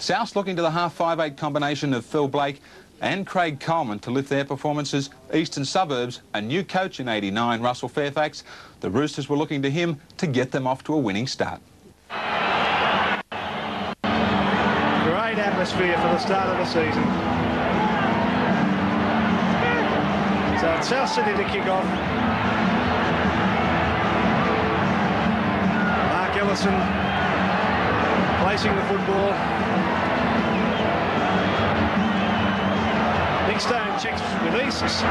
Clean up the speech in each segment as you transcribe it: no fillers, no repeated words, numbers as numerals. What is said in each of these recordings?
South's looking to the half 5'8" combination of Phil Blake and Craig Coleman to lift their performances. Eastern Suburbs, a new coach in '89, Russell Fairfax. The Roosters were looking to him to get them off to a winning start. Great atmosphere for the start of the season. So it's South Sydney to kick off. Mark Ellison placing the football. Nick Stone checks with Easts.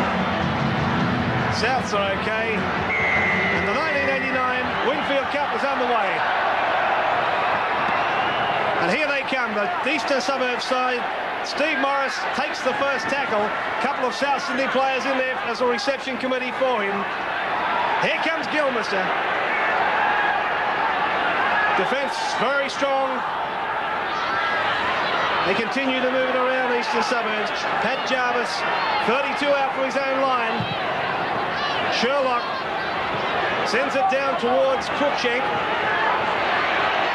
Souths are okay. And the 1989 Winfield Cup is underway. And here they come, the Eastern Suburbs side. Steve Morris takes the first tackle. A couple of South Sydney players in there as a reception committee for him. Here comes Gilmister. Defence very strong. They continue to move it around Eastern Suburbs. Pat Jarvis, 32 out for his own line. Sherlock sends it down towards Cruikshank.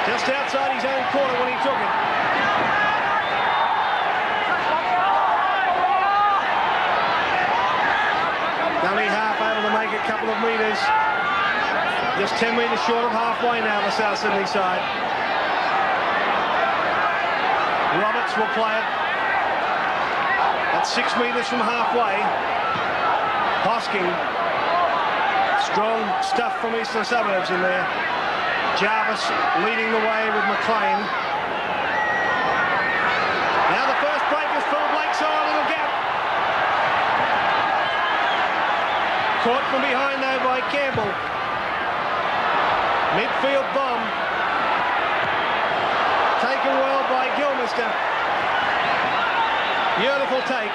Just outside his own corner when he took it. Dummy half able to make a couple of metres. Just 10 metres short of halfway now, the South Sydney side. Roberts will play it. That's 6 metres from halfway. Hosking. Strong stuff from Eastern Suburbs in there. Jarvis leading the way with McLean. Now the first break is Phil Blake, saw a little gap. Caught from behind though by Campbell. Midfield bomb. Taken well by Gilmister. Beautiful take.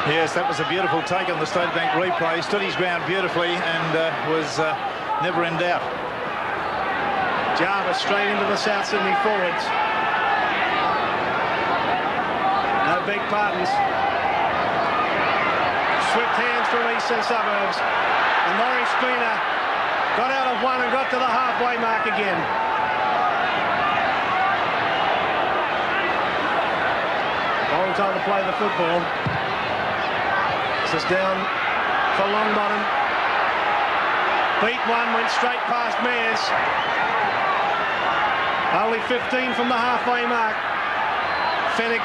Yes, that was a beautiful take on the State Bank replay. Stood his ground beautifully and was never in doubt. Jarvis straight into the South Sydney forwards. No big pardons. Swift hands from Eastern Suburbs. And Laurie Spina got out of one and got to the halfway mark again. Long time to play the football. This is down for Longbottom. Beat one, went straight past Mears. Only 15 from the halfway mark. Fennick.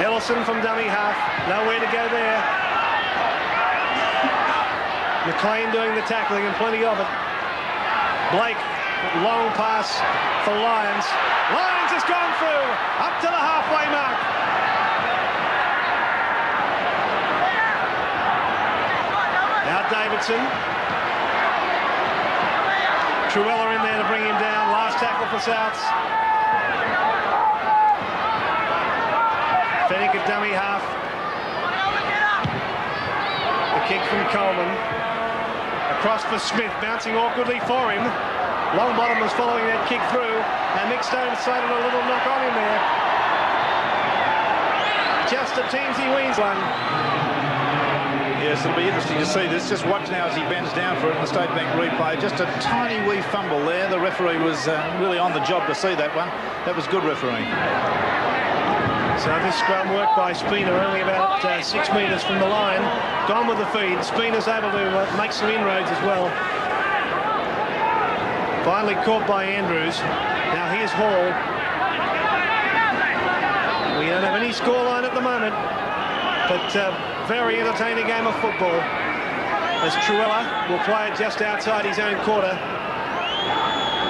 Ellison from dummy half. Nowhere to go there. McLean doing the tackling and plenty of it. Blake, long pass for Lyons. Lyons has gone through, up to the halfway mark. Now Davidson. Truella in there to bring him down. Last tackle for Souths. Fennick at dummy half. The kick from Coleman. Across for Smith, bouncing awkwardly for him. Longbottom was following that kick through, and Nick Stone sighted a little knock on him there. Just a teensy weens one. Yes, it'll be interesting to see this. Just watch now as he bends down for it in the State Bank replay. Just a tiny wee fumble there. The referee was really on the job to see that one. That was good refereeing. So this scrum worked by Spina, only about 6 metres from the line. Gone with the feed. Spina's able to make some inroads as well. Finally caught by Andrews. Now here's Hall. We don't have any scoreline at the moment, but very entertaining game of football. As Truella will play it just outside his own quarter.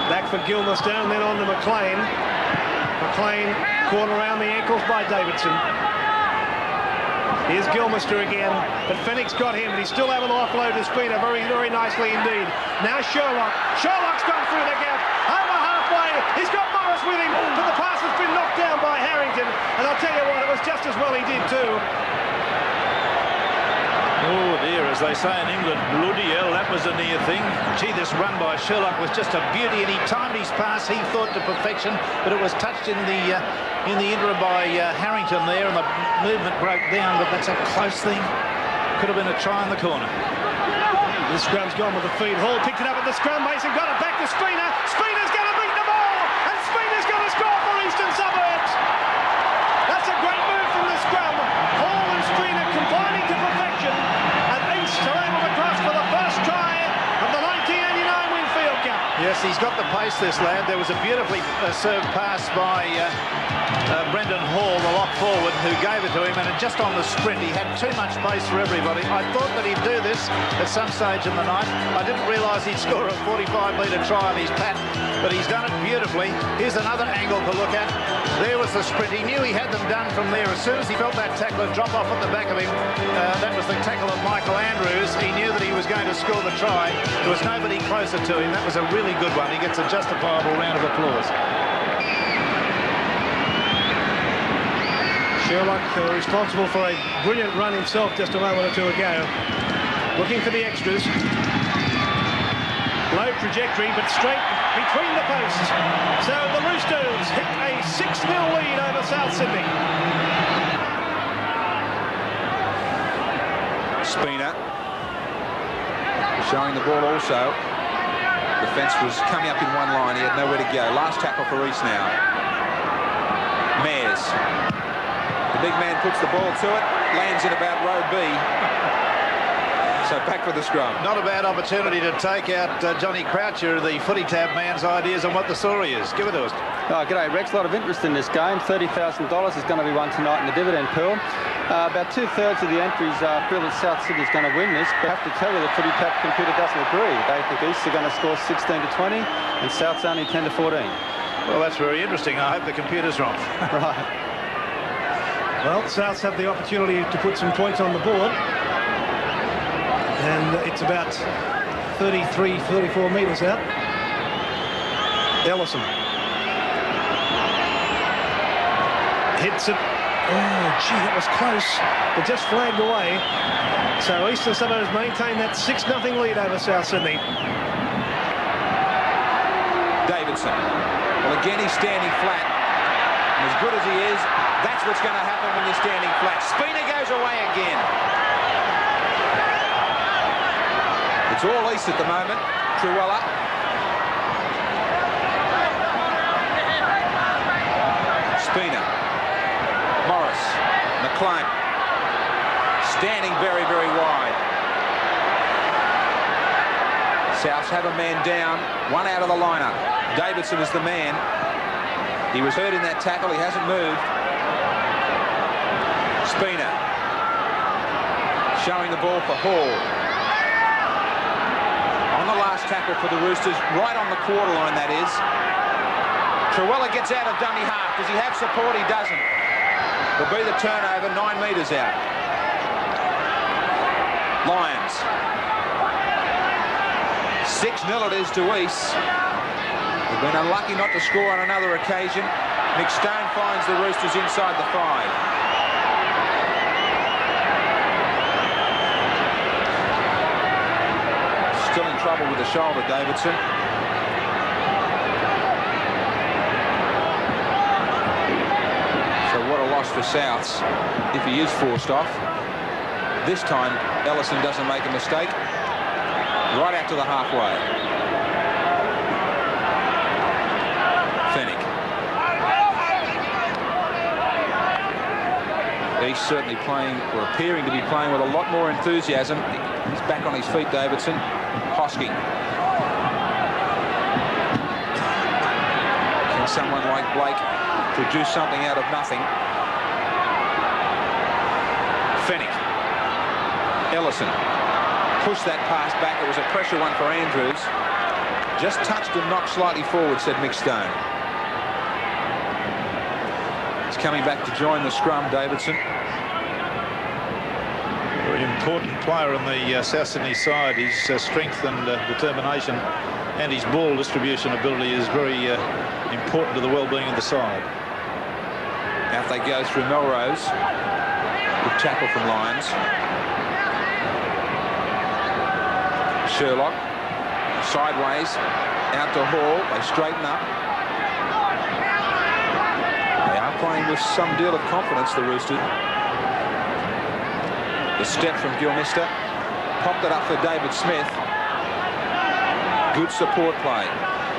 Back for Gilmister and then on to McLean. McLean caught around the ankles by Davidson. Here's Gilmister again, but Fennick's got him, and he's still able to offload to Spina very, very nicely indeed. Now Sherlock. Sherlock's gone through the gap, over halfway. He's got Morris with him, but the pass has been knocked down by Harrington. And I'll tell you what, it was just as well he did too. Oh dear, as they say in England, bloody hell, that was a near thing. Gee, this run by Sherlock was just a beauty, and he timed his pass, he thought, to perfection, but it was touched in the interim by Harrington there, and the movement broke down, but that's a close thing. Could have been a try in the corner. The scrum's gone with the feed. Hall picked it up at the scrum base and got it back. Yes, he's got the pace, this lad. There was a beautifully served pass by Brendan Hall, the lock forward, who gave it to him, and just on the sprint, he had too much pace for everybody. I thought that he'd do this at some stage in the night. I didn't realise he'd score a 45-metre try on his pat, but he's done it beautifully. Here's another angle to look at. There was the sprint. He knew he had them done from there. As soon as he felt that tackler drop off at the back of him, that was the tackle of Michael Andrews. He knew that he was going to score the try. There was nobody closer to him. That was a really good one. He gets a justifiable round of applause. Sherlock responsible for a brilliant run himself just a moment or two ago. Looking for the extras. Low trajectory, but straight between the posts. So the Roosters hit a 6-0 lead over South Sydney. Spina showing the ball also. The fence was coming up in one line. He had nowhere to go. Last tackle for East now. Mayers. The big man puts the ball to it. Lands in about row B. So back for the scrum. Not a bad opportunity to take out Johnny Croucher, the footy tab man's ideas on what the story is. Give it to us. Oh, g'day, Rex. A lot of interest in this game. $30,000 is going to be won tonight in the dividend pool. About 2/3 of the entries feel that South Sydney's going to win this, but I have to tell you the footy tab computer doesn't agree. They think East are going to score 16-20 and South's only 10-14. Well, that's very interesting. I hope the computer's wrong. Right. Well, Souths have the opportunity to put some points on the board. And it's about 33, 34 metres out. Ellison. Hits it. Oh, gee, that was close, but just flagged away. So Eastern Suburbs maintain that 6-0 lead over South Sydney. Davidson. Well, again, he's standing flat. And as good as he is, that's what's going to happen when you're standing flat. Spina goes away again. It's all East at the moment. Truella. Spina. Morris. McLean. Standing very, very wide. Souths have a man down. One out of the lineup. Davidson is the man. He was hurt in that tackle. He hasn't moved. Spina. Showing the ball for Hall. On the last tackle for the Roosters, right on the quarter line, that is. Truella gets out of dummy half. Does he have support? He doesn't. Will be the turnover, 9 metres out. Lions. 6-0 it is to East. They've been unlucky not to score on another occasion. McStone finds the Roosters inside the 5. Still in trouble with the shoulder, Davidson. So what a loss for Souths if he is forced off. This time, Ellison doesn't make a mistake. Right out to the halfway. Fennick. He's certainly playing, or appearing to be playing, with a lot more enthusiasm. He's back on his feet, Davidson. Hosking. Can someone like Blake produce something out of nothing? Fennick. Ellison. Pushed that pass back. It was a pressure one for Andrews. Just touched and knocked slightly forward, said McStone. He's coming back to join the scrum, Davidson. Very important player on the South Sydney side. His strength and determination and his ball distribution ability is very important to the well-being of the side. Out they go through Melrose. Good tackle from Lyons. Sherlock. Sideways. Out to Hall. They straighten up. They are playing with some deal of confidence, the Roosters. The step from Gilmister. Popped it up for David Smith. Good support play.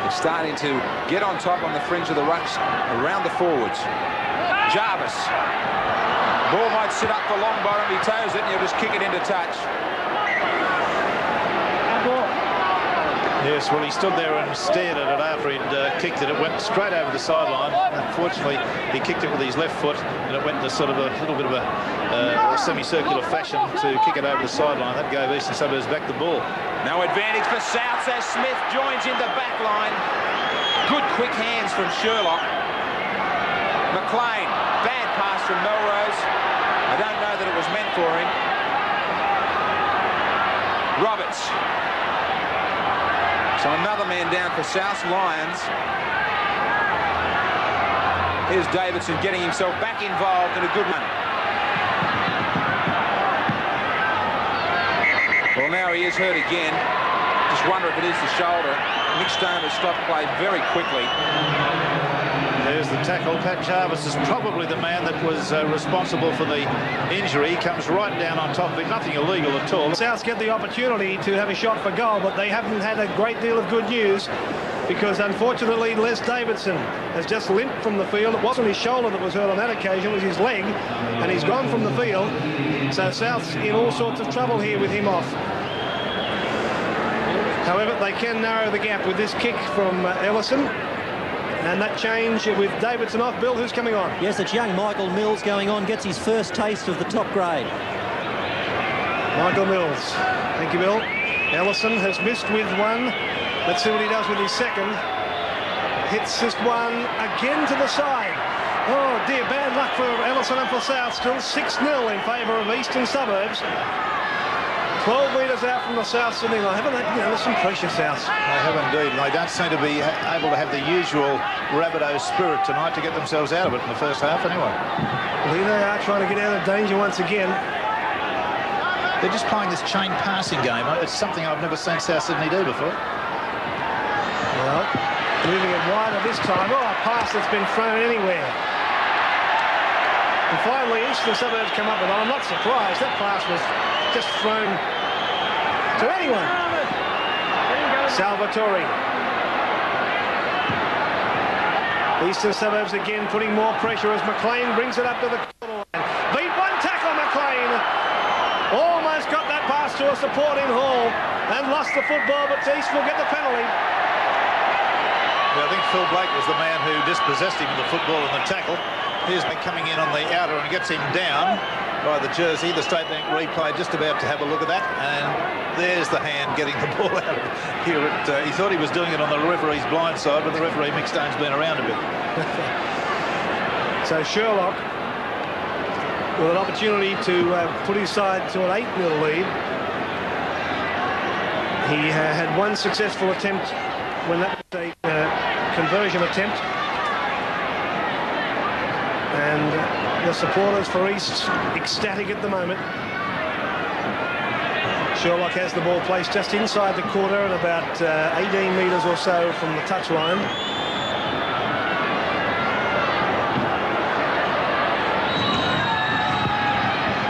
They're starting to get on top on the fringe of the rucks around the forwards. Jarvis. Ball might sit up for Longbottom. He toes it and he'll just kick it into touch. Yeah, Yes, well, he stood there and stared at it after he'd kicked it. It went straight over the sideline. Unfortunately, he kicked it with his left foot, and it went into sort of a little bit of a semicircular fashion to kick it over the sideline. That gave Eastern Suburbs back the ball. No advantage for Souths as Smith joins in the back line. Good quick hands from Sherlock. McLean, bad pass from Melrose. I don't know that it was meant for him. Roberts. So another man down for South Lions. Here's Davidson getting himself back involved in a good one. Well, now he is hurt again. Just wonder if it is the shoulder. Mick Stone has stopped play very quickly. There's the tackle. Pat Jarvis is probably the man that was responsible for the injury. He comes right down on top of it. Nothing illegal at all. Souths get the opportunity to have a shot for goal, but they haven't had a great deal of good news because, unfortunately, Les Davidson has just limped from the field. It wasn't his shoulder that was hurt on that occasion, it was his leg, and he's gone from the field. So Souths in all sorts of trouble here with him off. However, they can narrow the gap with this kick from Ellison. And that change with Davidson off. Bill, who's coming on? Yes, it's young Michael Mills going on, gets his first taste of the top grade. Michael Mills. Thank you, Bill. Ellison has missed with one. Let's see what he does with his second. Hits this one again to the side. Oh, dear, bad luck for Ellison and for South. Still 6-0 in favour of Eastern Suburbs. 12 metres out from the South Sydney line. Haven't they? You know, there's some pressure, South. They have indeed, and they don't seem to be able to have the usual Rabbitohs spirit tonight to get themselves out of it in the first half anyway. Well, here they are trying to get out of danger once again. They're just playing this chain passing game. It's something I've never seen South Sydney do before. Well, moving it wider this time. Oh, a pass that's been thrown anywhere. And finally, Eastern Suburbs come up with it. I'm not surprised. That pass was just thrown to anyone. Salvatore. Eastern Suburbs again putting more pressure as McLean brings it up to the corner line. Beat one tackle, McLean. Almost got that pass to a supporting Hall and lost the football, but East will get the penalty. Yeah, I think Phil Blake was the man who dispossessed him of the football and the tackle. Here's coming in on the outer and gets him down by the jersey. The State Bank replay just about to have a look at that, and there's the hand getting the ball out of here. He thought he was doing it on the referee's blind side, but the referee Mick Stone's been around a bit. So Sherlock with an opportunity to put his side to an 8-0 lead. He had one successful attempt when that was a conversion attempt. And the supporters for East ecstatic at the moment. Sherlock has the ball placed just inside the quarter at about 18 metres or so from the touchline.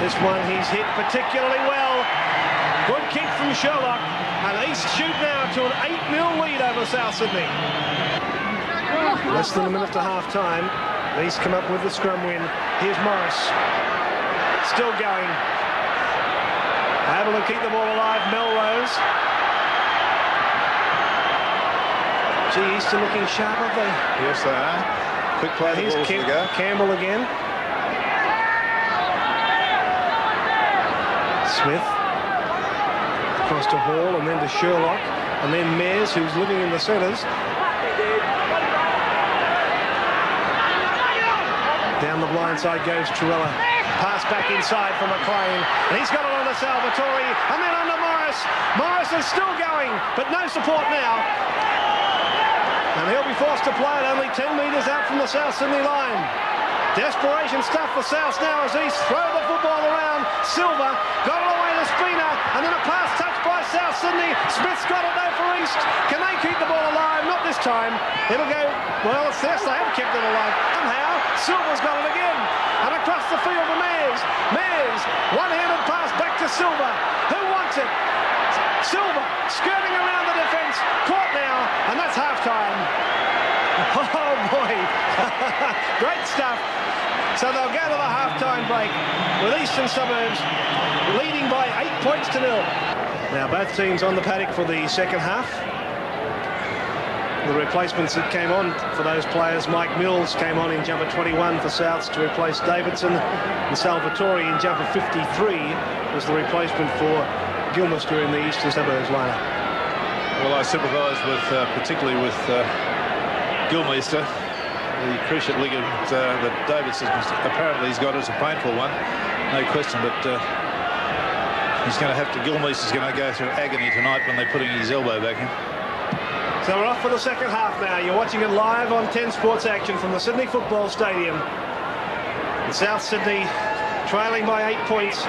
This one he's hit particularly well. Good kick from Sherlock. And East shoot now to an 8-0 lead over South Sydney. Less than a minute to half-time. East come up with the scrum win. Here's Morris. Still going. Able to keep the ball alive, Melrose. Gee, East are looking sharp, aren't they? Yes, they are. Quick play, the ball for the go. Campbell again. Smith. Across to Hall and then to Sherlock. And then Mears, who's living in the centres. Down the blind side goes Truella. Pass back inside for McLean. And he's got it on to Salvatore. And then on to Morris. Morris is still going, but no support now. And he'll be forced to play it only 10 metres out from the South Sydney line. Desperation stuff for South now as East throw the football around. Silver got it away to Spina. And then a pass touched by South Sydney. Smith's got it though for East. Can they keep the ball alive? Not this time. It'll go, well, it's this. They have kept it alive. Somehow, Silver's got it again. And across the field to Mears. Mears, one-handed pass back to Silver. Who wants it? Silver, skirting around the defence. Caught now, and that's half-time. Oh, boy. Great stuff. So they'll go to the half-time break with Eastern Suburbs leading by 8 points to 0. Now both teams on the paddock for the second half. the replacements that came on for those players. Mike Mills came on in jumper 21 for Souths to replace Davidson, and Salvatore in jumper 53 was the replacement for Gilmeister in the Eastern Suburbs lineup. Well, I sympathise with, particularly with Gilmeister. The cruciate ligament that Davidson apparently he's got is a painful one, no question, but he's going to have to, Gilmeister's going to go through agony tonight when they're putting his elbow back in. So we're off for the second half now. You're watching it live on 10 Sports Action from the Sydney Football Stadium. And South Sydney trailing by 8 points.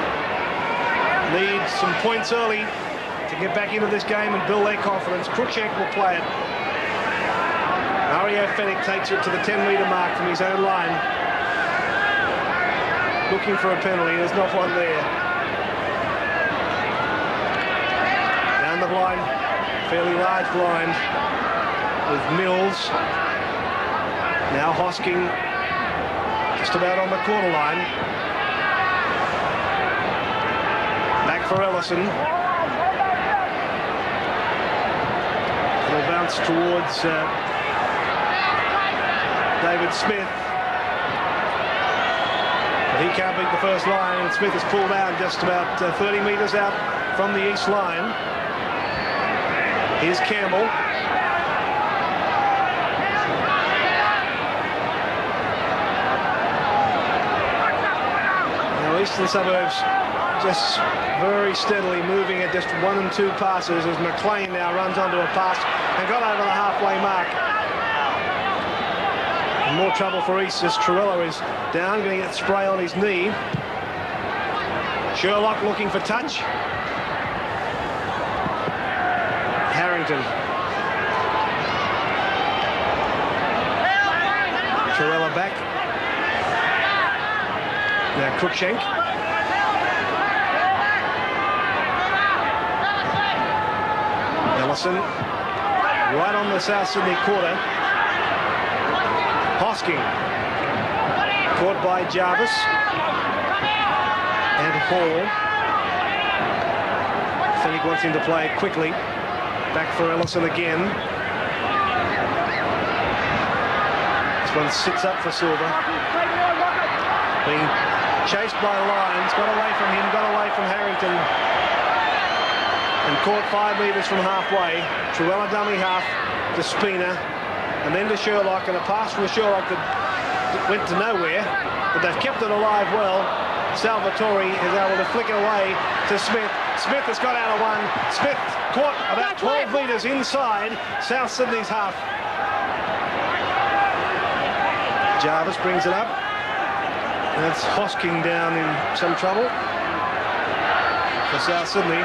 Need some points early to get back into this game and build their confidence. Cruikshank will play it. Mario Fennick takes it to the 10-metre mark from his own line. Looking for a penalty. There's not one there. Down the blind. Fairly large blind with Mills. Now Hosking just about on the corner line. Back for Ellison. It'll bounce towards David Smith. But he can't beat the first line, and Smith is pulled out just about 30 metres out from the east line. Here's Campbell. Now Eastern Suburbs just very steadily moving at just 1 and 2 passes as McLean now runs onto a pass and got over the halfway mark. And more trouble for East as Trewella is down, going to get spray on his knee. Sherlock looking for touch. Harrington. Trewella back. Now Cruikshank. Ellison. Right on the South Sydney quarter. Hosking. Caught by Jarvis. And Hall. Fennick wants him to play it quickly. Back for Ellison again. This one sits up for Silver. Being chased by Lyons. Got away from him, got away from Harrington. And caught 5 metres from halfway. Trewella dummy half to Spina. And then to Sherlock. And a pass from Sherlock that went to nowhere. But they've kept it alive well. Salvatore is able to flick it away to Smith. Smith has got out of one. Smith caught about 12 metres inside South Sydney's half. Jarvis brings it up. That's Hosking down in some trouble for South Sydney.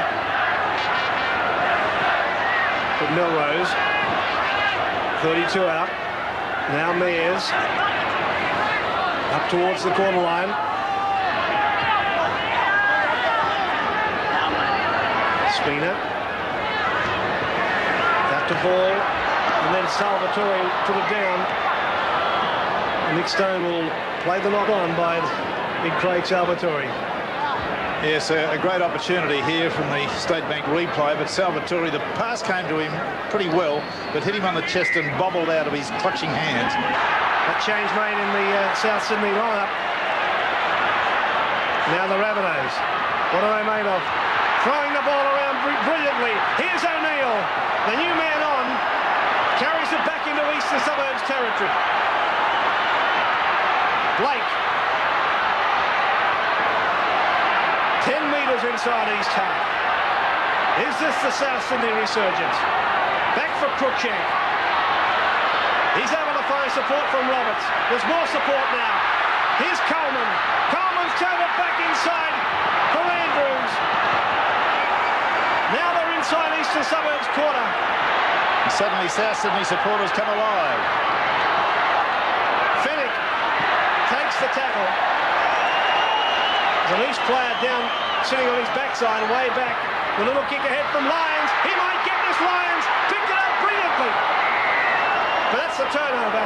But Melrose, 32 out. Now Mears up towards the corner line. Spina. Back to Ball. And then Salvatore put it down. And Nick Stone will play the knock on by Big Craig Salvatore. Yes, a great opportunity here from the State Bank replay, but Salvatore, the pass came to him pretty well, but hit him on the chest and bobbled out of his clutching hands. A change made in the South Sydney lineup. Now the Rabbitohs. What are they made of? Throwing the ball around brilliantly. Here's O'Neill. The new man on. Carries it back into Eastern Suburbs territory. Blake. 10 metres inside East half. Is this the South Sydney resurgence? Back for Cruikshank. He's able to find support from Roberts. There's more support now. Here's Coleman. Coleman's turned it back inside for Andrews. Now they're inside Eastern Suburbs quarter. And suddenly South Sydney supporters come alive. Fennick takes the tackle. There's an East player down, sitting on his backside, way back. The little kick ahead from Lyons. He might get this. Lyons picked it up brilliantly. But that's the turnover.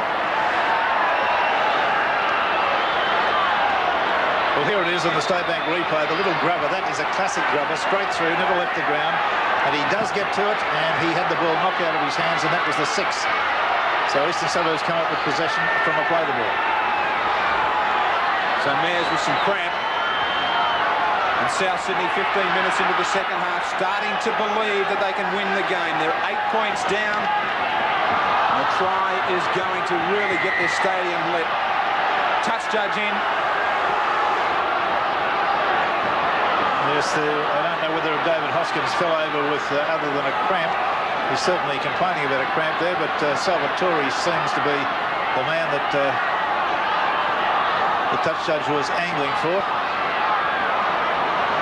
Well, here it is on the State Bank replay. The little grubber, that is a classic grubber, straight through, never left the ground. And he does get to it, and he had the ball knocked out of his hands, and that was the 6th. So Eastern Suburbs come up with possession from a play the ball. So Mayors with some cramp. And South Sydney 15 minutes into the second half starting to believe that they can win the game. They're 8 points down. And the try is going to really get this stadium lit. Touch judge in. Yes, I don't know whether David Hoskins fell over with other than a cramp. He's certainly complaining about a cramp there, but Salvatore seems to be the man that the touch judge was angling for.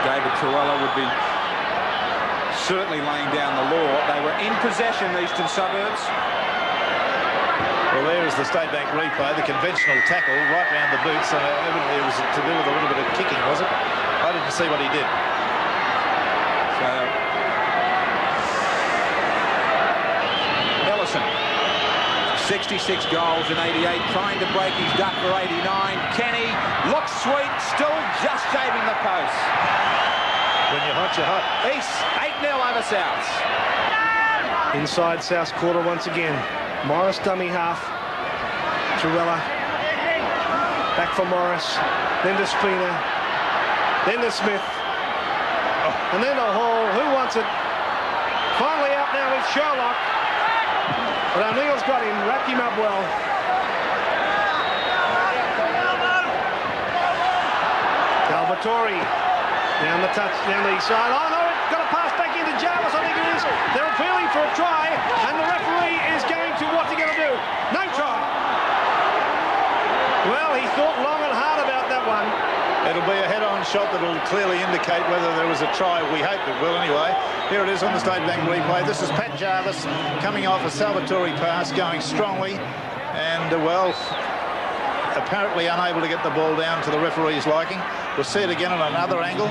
David Truella would be certainly laying down the law. They were in possession, Eastern Suburbs. Well, there is the State Bank replay, the conventional tackle right round the boots. Evidently it was to do with a little bit of kicking, was it? I didn't see what he did. So, Ellison, 66 goals in 88, trying to break his duck for 89. Kenny looks sweet, still just shaving the post. When you're hot, you're hot. East, 8-0 over Souths. Inside South's quarter once again. Morris dummy half. Truella. Back for Morris. Then to Spina. Then to Smith. And then to Hall. Who wants it? Finally out now with Sherlock. But O'Neill's got him. Wrapped him up well. Salvatore. Down the touch, down the side. Oh no, it's got a pass back into Jarvis, I think it is. They're appealing for a try, and the referee is going to, what's he going to do? No try. Well, he thought long and hard about that one. It'll be a head-on shot that will clearly indicate whether there was a try. We hope it will anyway. Here it is on the State Bank replay. This is Pat Jarvis coming off a Salvatore pass, going strongly, and well, apparently unable to get the ball down to the referee's liking. We'll see it again on another angle.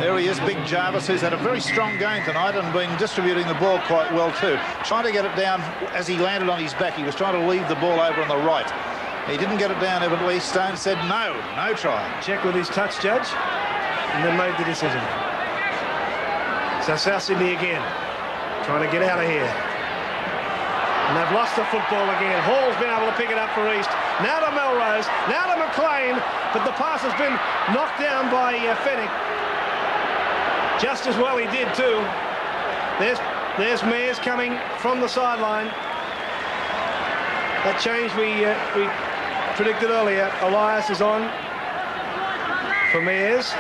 There he is, Big Jarvis, who's had a very strong game tonight and been distributing the ball quite well too. Trying to get it down as he landed on his back. He was trying to leave the ball over on the right. He didn't get it down, evidently. Stone said no try. Check with his touch judge, and then made the decision. So South Sydney again, trying to get out of here. And they've lost the football again. Hall's been able to pick it up for East. Now to Melrose, now to McLean, but the pass has been knocked down by Fennick. Just as well he did too. There's Mayers coming from the sideline. That change we predicted earlier. Elias is on for Mayers.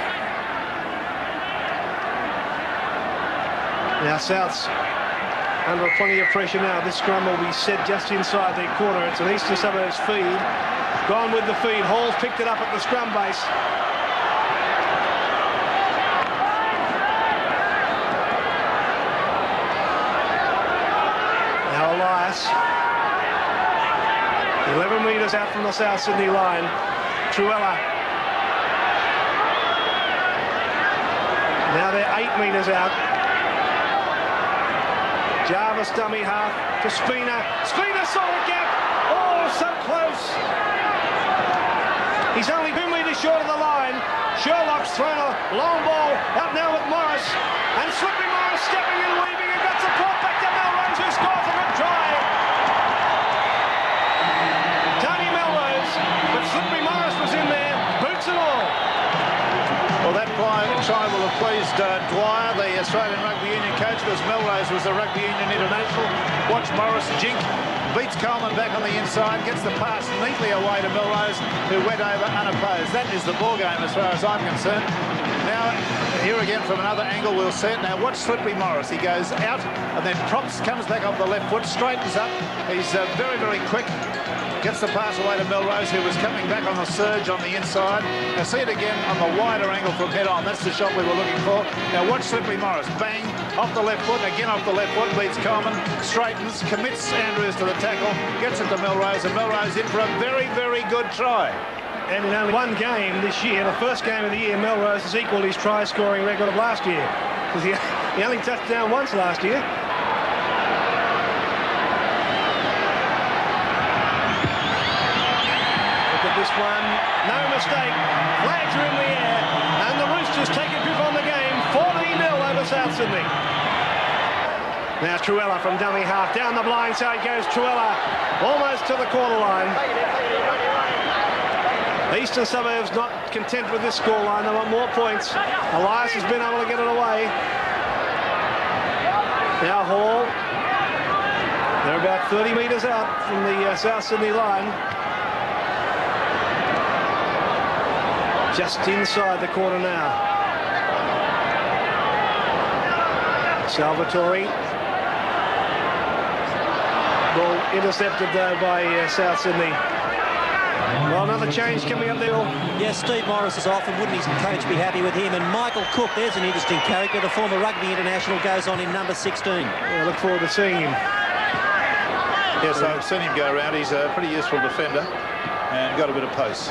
Now South's under plenty of pressure now. This scrum will be set just inside their quarter. It's an Eastern Suburbs feed. Gone with the feed. Hall's picked it up at the scrum base. Now Elias. 11 metres out from the South Sydney line. Truella. Now they're 8 metres out. Jarvis dummy half to Spina. Spina saw the gap. Oh, so close. He's only 2 metres short of the line. Sherlock's thrown a long ball out now with Morris. And Slippery Morris stepping and weaving and got support back to Melrose, who scores a good try. Tony Melrose, but Slippery Morris was in there, boots and all. Well, that try will have pleased Dwyer, the Australian Rugby Union coach, because Melrose was the Rugby Union International. Watch Morris jink, beats Coleman back on the inside, gets the pass neatly away to Melrose, who went over unopposed. That is the ball game as far as I'm concerned. Now, here again from another angle, we'll see it. Now, watch Slippery Morris. He goes out and then props, comes back off the left foot, straightens up. He's very, very quick. Gets the pass away to Melrose, who was coming back on the surge on the inside. Now see it again on the wider angle from head on. That's the shot we were looking for. Now watch Slippery Morris. Bang, off the left foot, again off the left foot, beats Coleman, straightens, commits Andrews to the tackle, gets it to Melrose, and Melrose in for a very, very good try. And in only one game this year, the first game of the year, Melrose has equalled his try-scoring record of last year. Because he only touched down once last year. This one, no mistake, flags are in the air, and the Roosters take a grip on the game, 14-0 over South Sydney. Now Truella from dummy half. Down the blind side goes Truella. Almost to the corner line. Eastern Suburbs not content with this scoreline. They want more points. Elias has been able to get it away. Now Hall. They're about 30 metres out from the South Sydney line. Just inside the corner now. Salvatore. Ball intercepted though by South Sydney. Well, another change coming up there. Yes, Steve Morris is off, and wouldn't his coach be happy with him? And Michael Cook, there's an interesting character. The former rugby international goes on in number 16. Yeah, look forward to seeing him. Yes, I've seen him go around. He's a pretty useful defender and got a bit of pace.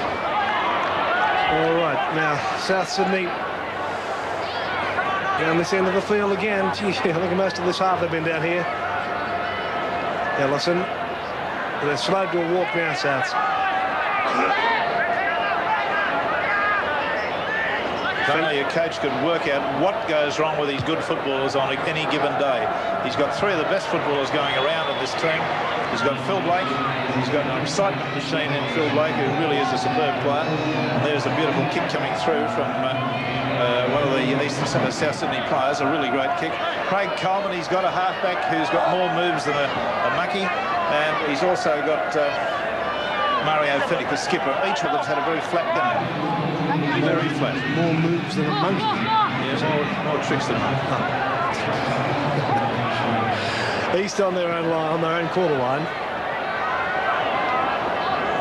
All right, now South Sydney down this end of the field again. Gee, I think most of this half they've been down here. Ellison. They're slowed to a walk now, Souths. If only a coach could work out what goes wrong with these good footballers on any given day. He's got three of the best footballers going around in this team. He's got Phil Blake. He's got an excitement machine in Phil Blake, who really is a superb player. And there's a beautiful kick coming through from one of the Eastern South Sydney players, a really great kick. Craig Coleman, he's got a halfback who's got more moves than a mucky. And he's also got Mario Finnick, the skipper. Each of them's had a very flat game. Very flat. More moves than a monkey. Yes, more tricks than a monkey. East on their own line, on their own quarter line.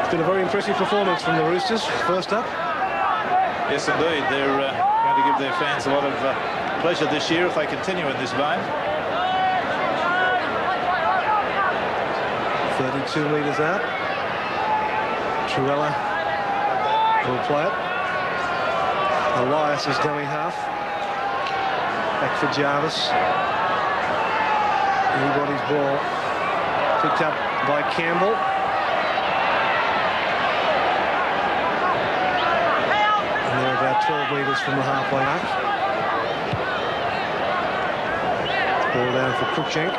It's been a very impressive performance from the Roosters. First up. Yes, indeed. They're going to give their fans a lot of pleasure this year if they continue in this vein. 32 metres out. Truella will play it. Elias is dummy half. Back for Jarvis. Anybody's ball. Picked up by Campbell. And they're about 12 metres from the halfway mark. Ball down for Cruikshank.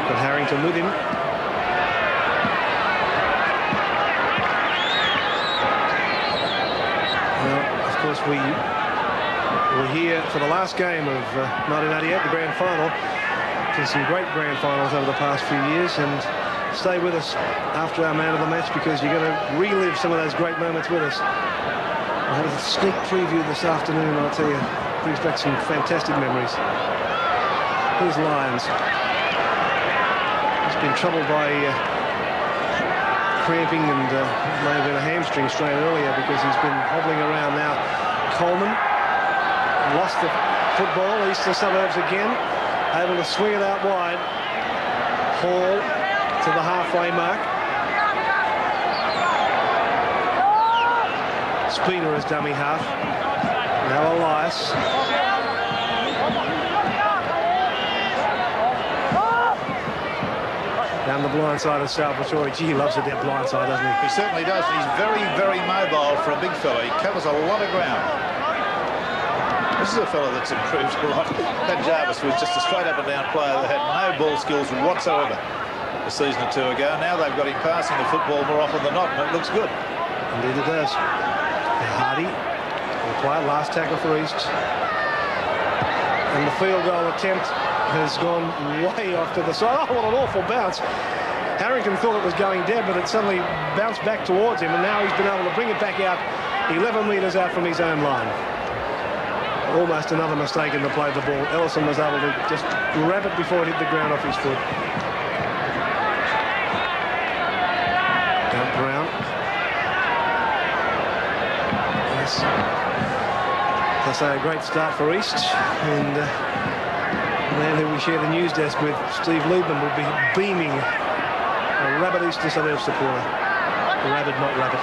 Got Harrington with him. We were here for the last game of 1988, the grand final. There's some great grand finals over the past few years, and stay with us after our man of the match because you're going to relive some of those great moments with us. I had a sneak preview this afternoon, I'll tell you, brings back some fantastic memories. Here's Lyons. He's been troubled by cramping and may have been a hamstring strain earlier because he's been hobbling around now. Coleman lost the football. Eastern Suburbs again, able to swing it out wide. Hall to the halfway mark. Spina is dummy half. Now Elias. Down the blind side of Salvatore. Gee, he loves a dead blind side, doesn't he? He certainly does. He's very, very mobile for a big fella. He covers a lot of ground. This is a fella that's improved a lot. That Jarvis was just a straight up and down player that had no ball skills whatsoever a season or two ago. Now they've got him passing the football more often than not, and it looks good. Indeed it does. Hardy will play last tackle for East. And the field goal attempt has gone way off to the side. Oh, what an awful bounce. Harrington thought it was going dead, but it suddenly bounced back towards him, and now he's been able to bring it back out 11 metres out from his own line. Almost another mistake in the play of the ball. Ellison was able to just grab it before it hit the ground off his foot. Down Brown. Yes. As I say, a great start for East, and the man who we share the news desk with, Steve Liebman, will be beaming a rabid Eastern Suburbs supporter. Rabid, not rabbit.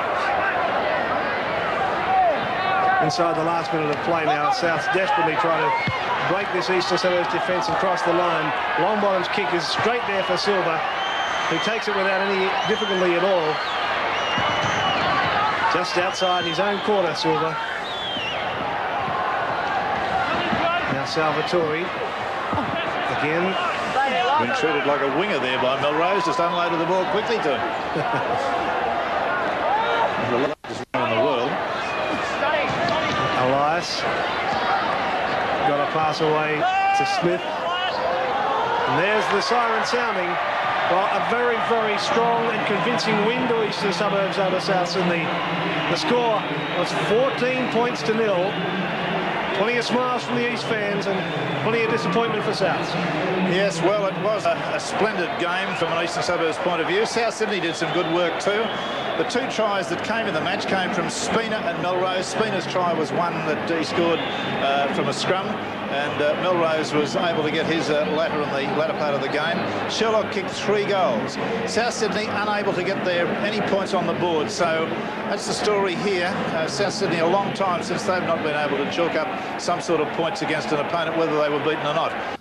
Inside the last minute of play now, South desperately trying to break this Eastern Suburbs defence and cross the line. Longbottom's kick is straight there for Silver, who takes it without any difficulty at all. Just outside his own quarter, Silver. Now Salvatore. Again. Been treated like a winger there by Melrose, just unloaded the ball quickly to him. The largest run in the world. Elias got a pass away to Smith. And there's the siren sounding. Well, a very, very strong and convincing win to Eastern Suburbs over South Sydney. The score was 14 points to 0. Plenty of smiles from the East fans and plenty of disappointment for South. Yes, well, it was a splendid game from an Eastern Suburbs point of view. South Sydney did some good work too. The two tries that came in the match came from Spina and Melrose. Spina's try was one that he scored from a scrum, and Melrose was able to get his latter in the latter part of the game. Sherlock kicked 3 goals. South Sydney unable to get any points on the board. So that's the story here. South Sydney, a long time since they've not been able to chalk up some sort of points against an opponent, whether they were beaten or not.